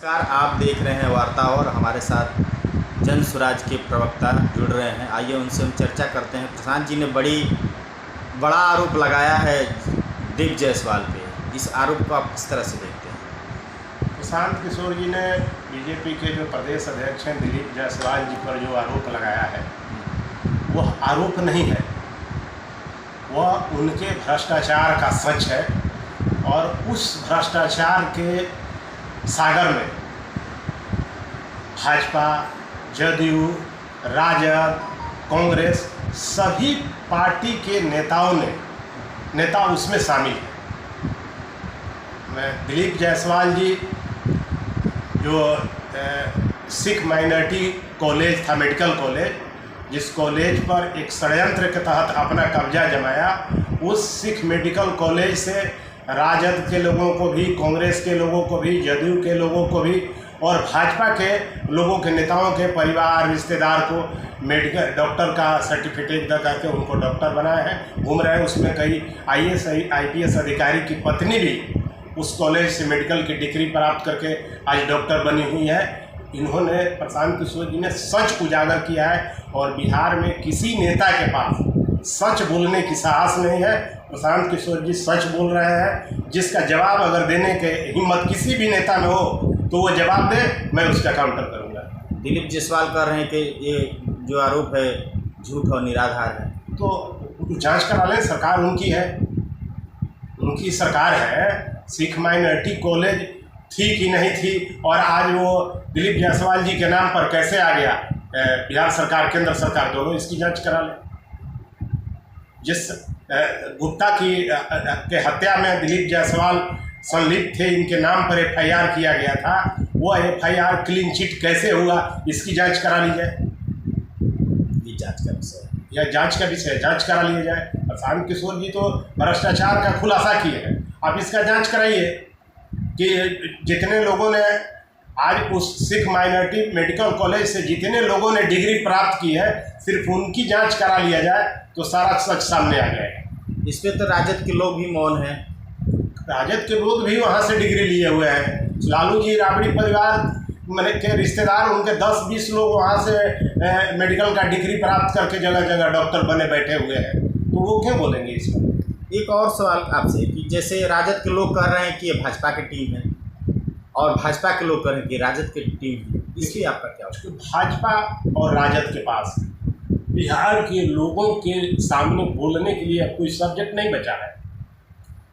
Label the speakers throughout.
Speaker 1: नमस्कार, आप देख रहे हैं वार्ता और हमारे साथ जन स्वराज के प्रवक्ता जुड़ रहे हैं। आइए उनसे हम चर्चा करते हैं। प्रशांत जी ने बड़ा आरोप लगाया है दिलीप जायसवाल पे। इस आरोप को आप किस तरह से देखते हैं?
Speaker 2: प्रशांत किशोर जी ने बीजेपी के जो प्रदेश अध्यक्ष हैं दिलीप जायसवाल जी पर जो आरोप लगाया है वह आरोप नहीं है, वह उनके भ्रष्टाचार का सच है। और उस भ्रष्टाचार के सागर में भाजपा, जदयू, राजद, कांग्रेस सभी पार्टी के नेता उसमें शामिल हैं। मैं दिलीप जायसवाल जी जो सिख माइनॉरिटी कॉलेज था, मेडिकल कॉलेज, जिस कॉलेज पर एक षड्यंत्र के तहत अपना कब्जा जमाया, उस सिख मेडिकल कॉलेज से राजद के लोगों को भी, कांग्रेस के लोगों को भी, जदयू के लोगों को भी और भाजपा के लोगों के नेताओं के परिवार रिश्तेदार को मेडिकल डॉक्टर का सर्टिफिकेट दे करके उनको डॉक्टर बनाया है, घूम रहे हैं। उसमें कई IAS IPS अधिकारी की पत्नी भी उस कॉलेज से मेडिकल की डिग्री प्राप्त करके आज डॉक्टर बनी हुई है। इन्होंने, प्रशांत किशोर जी ने सच उजागर किया है और बिहार में किसी नेता के पास सच बोलने की साहस नहीं है। प्रशांत किशोर जी सच बोल रहे हैं, जिसका जवाब अगर देने के हिम्मत किसी भी नेता में हो तो वो जवाब दे, मैं उसका काउंटर करूंगा।
Speaker 1: दिलीप जायसवाल कह रहे हैं कि ये जो आरोप है झूठ और निराधार है।
Speaker 2: तो जांच करा लें, सरकार उनकी है, उनकी सरकार है। सिख माइनॉरिटी कॉलेज थी कि नहीं थी और आज वो दिलीप जायसवाल जी के नाम पर कैसे आ गया बिहार सरकार, केंद्र सरकार दोनों, इसकी जांच करा लें। जिस गुप्ता के हत्या में दिलीप जायसवाल संलिप्त थे, इनके नाम पर FIR किया गया था, वो FIR क्लीन चिट कैसे हुआ, इसकी जांच करा ली जाए।
Speaker 1: ये जांच का विषय है,
Speaker 2: यह जांच का विषय, जांच करा लिया जाए। प्रशांत किशोर जी तो भ्रष्टाचार का खुलासा किए हैं, आप इसका जांच कराइए कि जितने लोगों ने आज उस सिख माइनॉरिटी मेडिकल कॉलेज से जितने लोगों ने डिग्री प्राप्त की है, सिर्फ उनकी जांच करा लिया जाए तो सारा सच सामने आ जाएगा।
Speaker 1: इस पे तो राजद के लोग भी मौन हैं।
Speaker 2: राजद के लोग भी वहाँ से डिग्री लिए हुए हैं। लालू जी राबड़ी परिवार के रिश्तेदार, उनके 10-20 लोग वहाँ से मेडिकल का डिग्री प्राप्त करके जगह जगह डॉक्टर बने बैठे हुए हैं, तो वो क्यों बोलेंगे इस पर?
Speaker 1: एक और सवाल आपसे कि जैसे राजद के लोग कह रहे हैं कि ये भाजपा की टीम है और भाजपा के लोग कह रहे हैं कि राजद की टीम है, इसलिए आपका क्या होगा?
Speaker 2: भाजपा और राजद के पास बिहार के लोगों के सामने बोलने के लिए अब कोई सब्जेक्ट नहीं बचा है।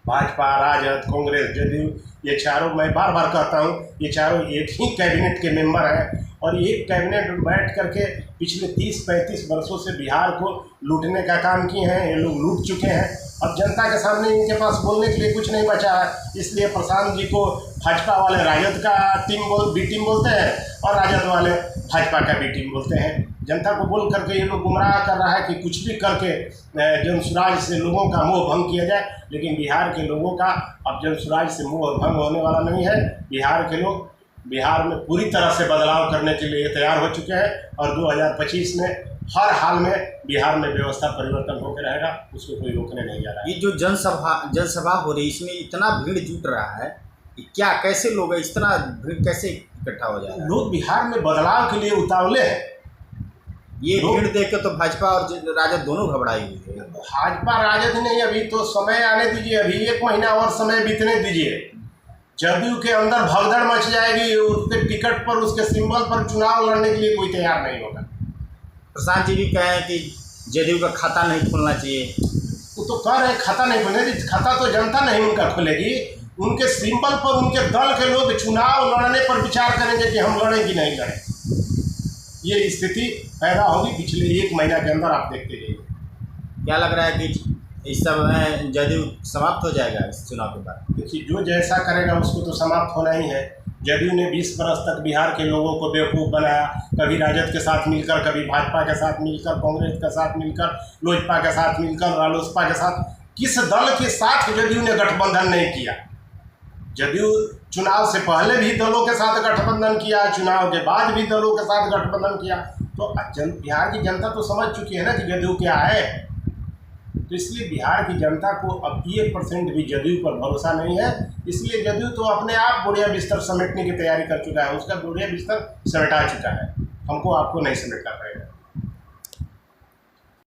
Speaker 2: भाजपा, राजद, कांग्रेस, जदयू, ये चारों, मैं बार बार कहता हूँ, ये चारों एक ही कैबिनेट के मेंबर हैं और एक कैबिनेट में बैठ करके पिछले 30-35 वर्षों से बिहार को लूटने का काम किए हैं। ये लोग लूट चुके हैं। अब जनता के सामने इनके पास बोलने के लिए कुछ नहीं बचा है, इसलिए प्रशांत जी को भाजपा वाले राजद का बी टीम बोलते हैं और राजद वाले भाजपा का बी टीम बोलते हैं। जनता को बोल करके ये लोग गुमराह कर रहा है कि कुछ भी करके जन स्वराज से लोगों का मोह भंग किया जाए, लेकिन बिहार के लोगों का अब जन स्वराज से मोह भंग होने वाला नहीं है। बिहार के लोग बिहार में पूरी तरह से बदलाव करने के लिए तैयार हो चुके हैं और 2025 में हर हाल में बिहार में व्यवस्था परिवर्तन होकर रहेगा, उसको कोई रोकने नहीं जा रहा है।
Speaker 1: ये जो जनसभा हो रही है, इसमें इतना भीड़ जुट रहा है, क्या कैसे लोग इस तरह भीड़ कैसे इकट्ठा हो जा रहा है?
Speaker 2: लोग बिहार में बदलाव के लिए उतावले हैं।
Speaker 1: ये भीड़ देख के तो भाजपा और राजद दोनों घबराई हुई है।
Speaker 2: भाजपा राजद नहीं, अभी तो समय आने दीजिए, अभी 1 महीना और समय बीतने दीजिए। जदयू के अंदर भगदड़ मच जाएगी, उसके टिकट पर, उसके सिंबल पर चुनाव लड़ने के लिए कोई तैयार नहीं होगा।
Speaker 1: प्रशांत जी भी कहे हैं कि जदयू का खाता नहीं खोलना चाहिए।
Speaker 2: वो तो कह रहे हैं खाता नहीं खोलने, खाता तो जनता नहीं उनका खोलेगी, उनके सिंबल पर उनके दल के लोग चुनाव लड़ने पर विचार करेंगे कि हम लड़ें कि नहीं लड़ें। ये स्थिति पैदा होगी पिछले 1 महीना के अंदर, आप देखते जाइए।
Speaker 1: क्या लग रहा है कि इस समय जदयू समाप्त हो जाएगा इस चुनाव के बाद?
Speaker 2: देखिए, जो जैसा करेगा उसको तो समाप्त होना ही है। जदयू ने 20 बरस तक बिहार के लोगों को बेवकूफ़ बनाया, कभी राजद के साथ मिलकर, कभी भाजपा के साथ मिलकर, कांग्रेस के साथ मिलकर, लोजपा के साथ मिलकर, रालोसपा के साथ। किस दल के साथ जदयू ने गठबंधन नहीं किया? जदयू चुनाव से पहले भी दलों के साथ गठबंधन किया, चुनाव के बाद भी दलों के साथ गठबंधन किया। तो बिहार की जनता तो समझ चुकी है ना कि जदयू क्या है। तो इसलिए बिहार की जनता को अब 1% भी जदयू पर भरोसा नहीं है। इसलिए जदयू तो अपने आप बोरिया बिस्तर समेटने की तैयारी कर चुका है, उसका बोरिया बिस्तर समेटा चुका है, हमको आपको नहीं समेटना पड़ेगा।